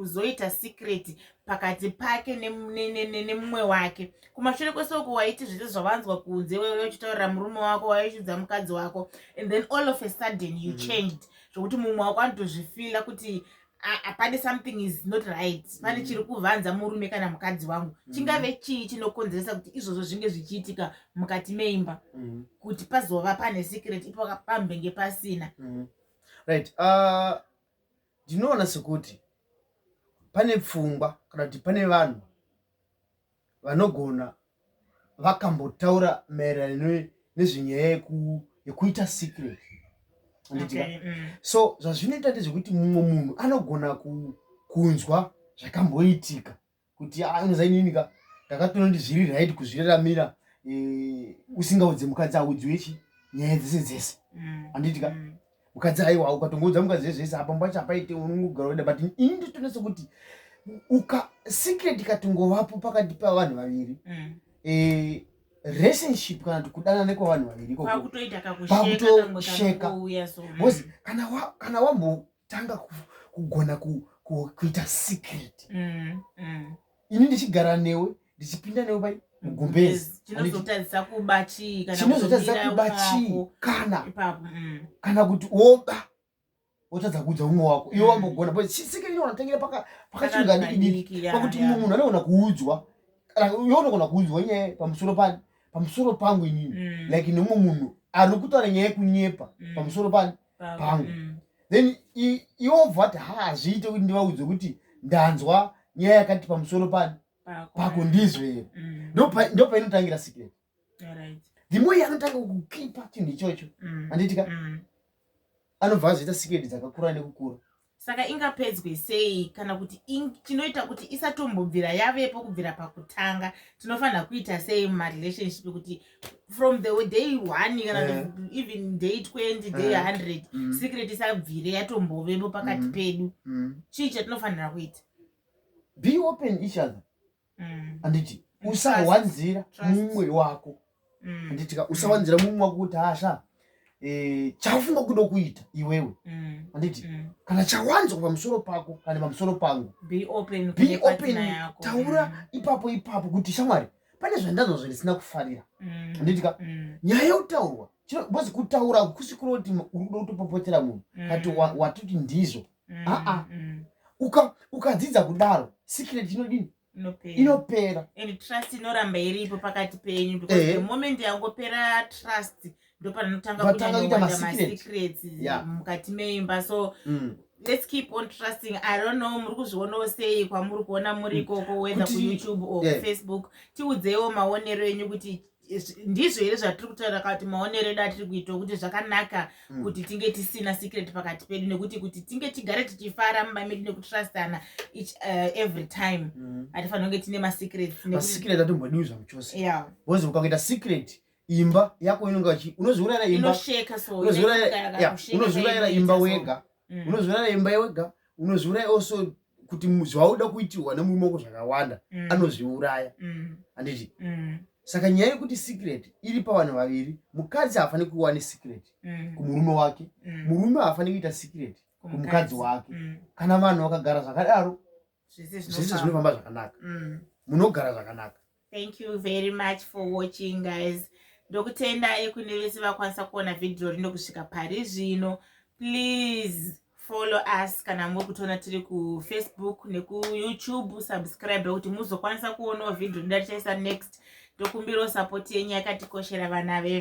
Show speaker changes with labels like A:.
A: kuzoita secret pakati pake nemumwe wake. Kumashure kwesoko waiti zvese zvavanzwa kunze, wewe uchitaurira murume wako, waichudza mukadzi wako, and then all of a sudden you changed. Zvokuti mumwe wako anotozvifila kuti apane something is not right, pane chiri kuvanza murume kana mukadzi wangu. Chingave chii chinokonzeresa kuti izvozvo zvinge zvichiitika mukati meimba, kuti pazova pane secret ipo pambenge pasina?
B: Right. Ndinoona sekuti pane pfungwa kana kuti pane vanhu vanogona vakambotaura maererano nezvenyaya yekuita secret. So zvazvinoita ndezvekuti mumwe munhu anogona kunzwa zvakamboitika kuti inozaininika ndakatona zviri right kuzviraramira usingaudze mukadzi audziwe nyaya dzese anditika mukadzi aiwa ukatongoudza mukadzi zvese apa mbacho apaite unongogara weda, but ini nditone sekuti secret ikatongovapo pakati pavanhu vaviri, relationship kana kudanana kwavanhu vaviri pakutosheka. Because kana wambotanga kugona kuita secret, ini ndichigara newe ndichipinda newe pai mugumbezi
A: chinozotadzisa kuba chii
B: kana kuti woba wotadza kuudza umwe wako iwe wambogona. But secret inotangira pakachingani idiki pakuti umwe munhu anogona kuudzwa kana iwe unogona kuudzwa nyaya pamusoro pangu inini, like nemumwe munhu ari kutaura nyaya yekunyepa pamusoro pangu, then iwe obva hazviite kuti ndivaudze kuti ndanzwa nyaya yakati pamusoro pako ndizvo here. Ndo painotangira secret. The more anotanga kukipa chinhu ichocho anditika anobva azoita secret dzakakura nekukura.
A: Saka ingapedzwe sei kana kuti chinoita kuti isatombobvira yavepo kubvira pakutanga? Tinofanira kuita sei marelationship kuti from the day 1 kana even day 20 day 100 secret isabvire yatombovepo pakati pedu? Chii chatinofanira kuita?
B: Be open each other. Anditi usawanzira mumwe wako, anditika usawanzira mumwe wako kuti asha chafunga kuda kuita iwewe, anditi kana chawanzwa pamusoro pako kana pamusoro pangu,
A: be open,
B: taura ipapo kuti shamwari pane zvandanzwa zvandisina kufarira, anditika nyaya yotaurwa bozi kutaura kusikuro kuti urudo kutopopotera munhu kati watuti ndizvo ukadzidza kudaro secret inodini inopera,
A: and trust inoramba iripo pakati penyu, because the moment yangopera trust ndopanotanga kuita masecrets mukati meimba. So let's keep on trusting. I don't know muri kuzvionawo sei kwamuri kuona muri ikoko, whether kuYouTube or Facebook. Tiudzewo maonero enyu kuti ndizvo here zvatiri kutaura kuti maonero edu atiri kuita kuti zvakanaka kuti tinge tisina secret pakati pedu, nekuti kuti tinge tigare tichifara mumba medu nekutrustana every time. Hatifanira kunge tine masecret
B: atombodiwi zvamuchose. Bozi ukakuita secret imba yako inonga unozviurayira imba, unozviurayira imba wega, unozviurayira imba wega, unozviuraya also kuti zvauda kuitirwa nemurume wako zvakawanda anozviuraya, anditi. Saka nyaya yekuti secret iri pavanhu vaviri, mukadzi hafaniri kuwa nesecret kumurume wake, murume hafaniri kuita secret kumukadzi wake. Kana vanhu vakagara zvakadaro zvese zvinofamba zvakanaka, munogara zvakanaka.
A: Thank you very much for watching, guys. Ndokutendai kune vese vakwanisa kuona video rino kusvika pari zvino. Please follow us kana muri kutona tiri ku Facebook neku YouTube, subscribe kuti muzokwanisa kuona video ndatichaisa next. Ndokumbira support yenyu yakatikoshera vana vedu.